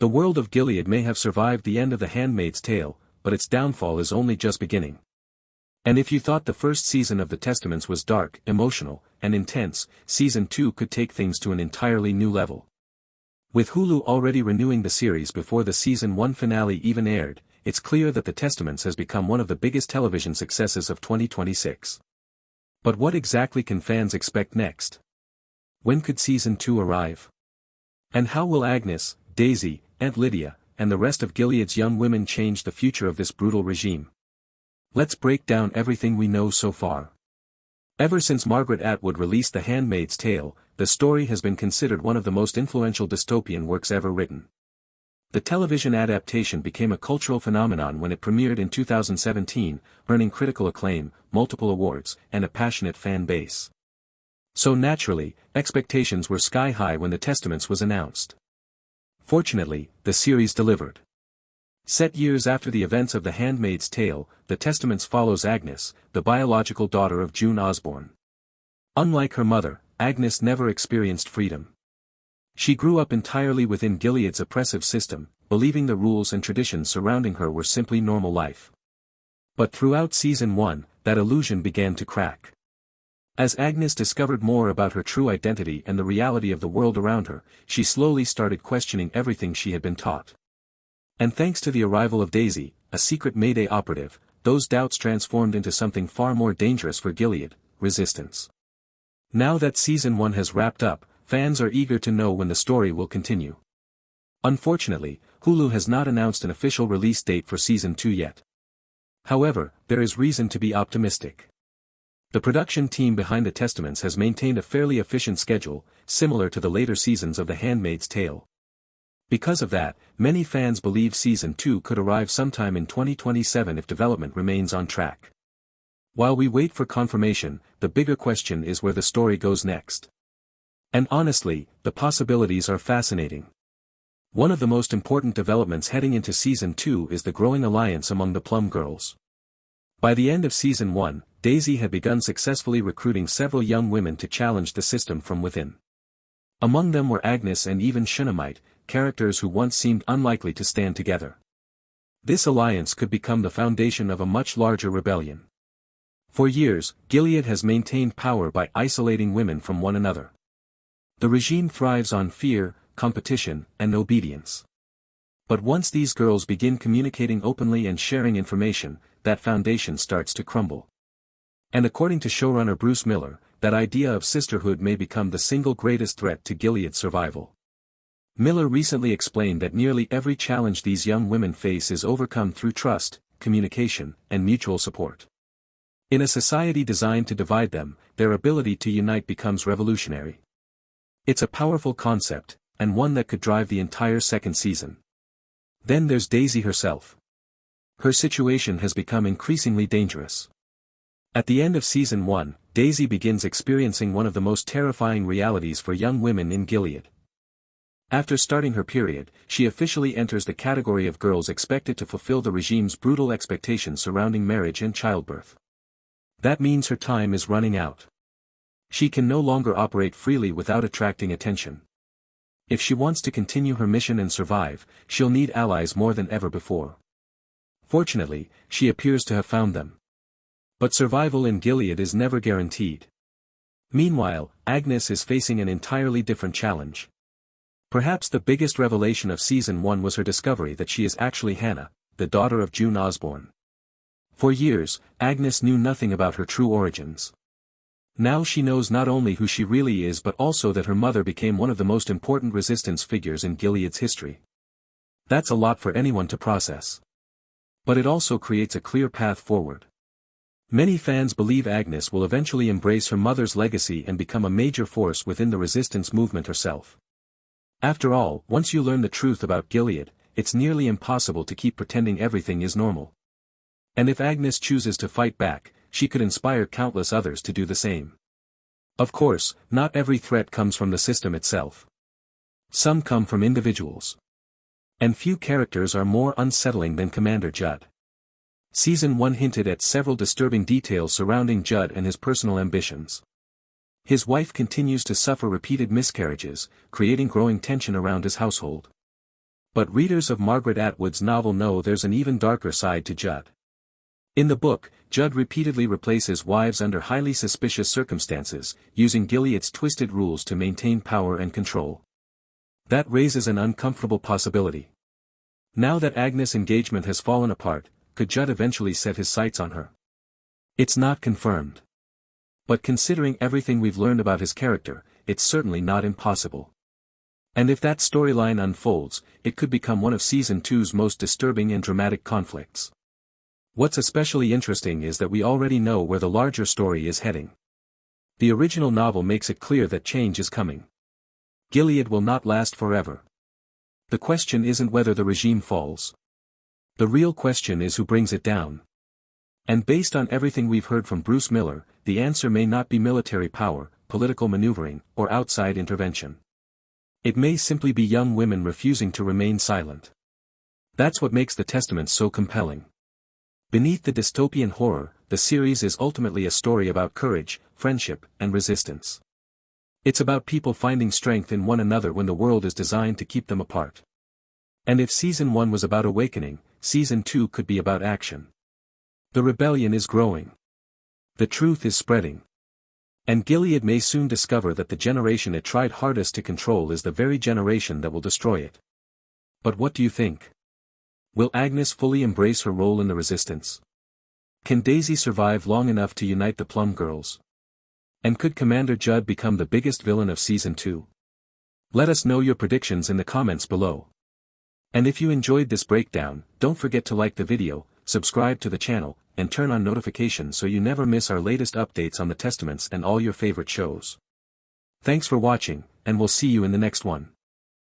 The world of Gilead may have survived the end of The Handmaid's Tale, but its downfall is only just beginning. And if you thought the first season of The Testaments was dark, emotional, and intense, season 2 could take things to an entirely new level. With Hulu already renewing the series before the season 1 finale even aired, it's clear that The Testaments has become one of the biggest television successes of 2026. But what exactly can fans expect next? When could season 2 arrive? And how will Agnes, Daisy, Aunt Lydia, and the rest of Gilead's young women change the future of this brutal regime? Let's break down everything we know so far. Ever since Margaret Atwood released The Handmaid's Tale, the story has been considered one of the most influential dystopian works ever written. The television adaptation became a cultural phenomenon when it premiered in 2017, earning critical acclaim, multiple awards, and a passionate fan base. So naturally, expectations were sky high when The Testaments was announced. Fortunately, the series delivered. Set years after the events of The Handmaid's Tale, The Testaments follows Agnes, the biological daughter of June Osborne. Unlike her mother, Agnes never experienced freedom. She grew up entirely within Gilead's oppressive system, believing the rules and traditions surrounding her were simply normal life. But throughout season 1, that illusion began to crack. As Agnes discovered more about her true identity and the reality of the world around her, she slowly started questioning everything she had been taught. And thanks to the arrival of Daisy, a secret Mayday operative, those doubts transformed into something far more dangerous for Gilead: resistance. Now that season 1 has wrapped up, fans are eager to know when the story will continue. Unfortunately, Hulu has not announced an official release date for season 2 yet. However, there is reason to be optimistic. The production team behind The Testaments has maintained a fairly efficient schedule, similar to the later seasons of The Handmaid's Tale. Because of that, many fans believe season 2 could arrive sometime in 2027 if development remains on track. While we wait for confirmation, the bigger question is where the story goes next. And honestly, the possibilities are fascinating. One of the most important developments heading into season 2 is the growing alliance among the Plum Girls. By the end of season 1, Daisy had begun successfully recruiting several young women to challenge the system from within. Among them were Agnes and even Shunammite, characters who once seemed unlikely to stand together. This alliance could become the foundation of a much larger rebellion. For years, Gilead has maintained power by isolating women from one another. The regime thrives on fear, competition, and obedience. But once these girls begin communicating openly and sharing information, that foundation starts to crumble. And according to showrunner Bruce Miller, that idea of sisterhood may become the single greatest threat to Gilead's survival. Miller recently explained that nearly every challenge these young women face is overcome through trust, communication, and mutual support. In a society designed to divide them, their ability to unite becomes revolutionary. It's a powerful concept, and one that could drive the entire second season. Then there's Daisy herself. Her situation has become increasingly dangerous. At the end of season 1, Daisy begins experiencing one of the most terrifying realities for young women in Gilead. After starting her period, she officially enters the category of girls expected to fulfill the regime's brutal expectations surrounding marriage and childbirth. That means her time is running out. She can no longer operate freely without attracting attention. If she wants to continue her mission and survive, she'll need allies more than ever before. Fortunately, she appears to have found them. But survival in Gilead is never guaranteed. Meanwhile, Agnes is facing an entirely different challenge. Perhaps the biggest revelation of season 1 was her discovery that she is actually Hannah, the daughter of June Osborne. For years, Agnes knew nothing about her true origins. Now she knows not only who she really is but also that her mother became one of the most important resistance figures in Gilead's history. That's a lot for anyone to process. But it also creates a clear path forward. Many fans believe Agnes will eventually embrace her mother's legacy and become a major force within the resistance movement herself. After all, once you learn the truth about Gilead, it's nearly impossible to keep pretending everything is normal. And if Agnes chooses to fight back, she could inspire countless others to do the same. Of course, not every threat comes from the system itself. Some come from individuals. And few characters are more unsettling than Commander Judd. Season 1 hinted at several disturbing details surrounding Judd and his personal ambitions. His wife continues to suffer repeated miscarriages, creating growing tension around his household. But readers of Margaret Atwood's novel know there's an even darker side to Judd. In the book, Judd repeatedly replaces wives under highly suspicious circumstances, using Gilead's twisted rules to maintain power and control. That raises an uncomfortable possibility. Now that Agnes' engagement has fallen apart, could Judd eventually set his sights on her? It's not confirmed. But considering everything we've learned about his character, it's certainly not impossible. And if that storyline unfolds, it could become one of Season 2's most disturbing and dramatic conflicts. What's especially interesting is that we already know where the larger story is heading. The original novel makes it clear that change is coming. Gilead will not last forever. The question isn't whether the regime falls. The real question is who brings it down. And based on everything we've heard from Bruce Miller, the answer may not be military power, political maneuvering, or outside intervention. It may simply be young women refusing to remain silent. That's what makes the Testaments so compelling. Beneath the dystopian horror, the series is ultimately a story about courage, friendship, and resistance. It's about people finding strength in one another when the world is designed to keep them apart. And if Season 1 was about awakening, Season 2 could be about action. The rebellion is growing. The truth is spreading. And Gilead may soon discover that the generation it tried hardest to control is the very generation that will destroy it. But what do you think? Will Agnes fully embrace her role in the resistance? Can Daisy survive long enough to unite the Plum Girls? And could Commander Judd become the biggest villain of Season 2? Let us know your predictions in the comments below. And if you enjoyed this breakdown, don't forget to like the video, subscribe to the channel, and turn on notifications so you never miss our latest updates on the Testaments and all your favorite shows. Thanks for watching, and we'll see you in the next one.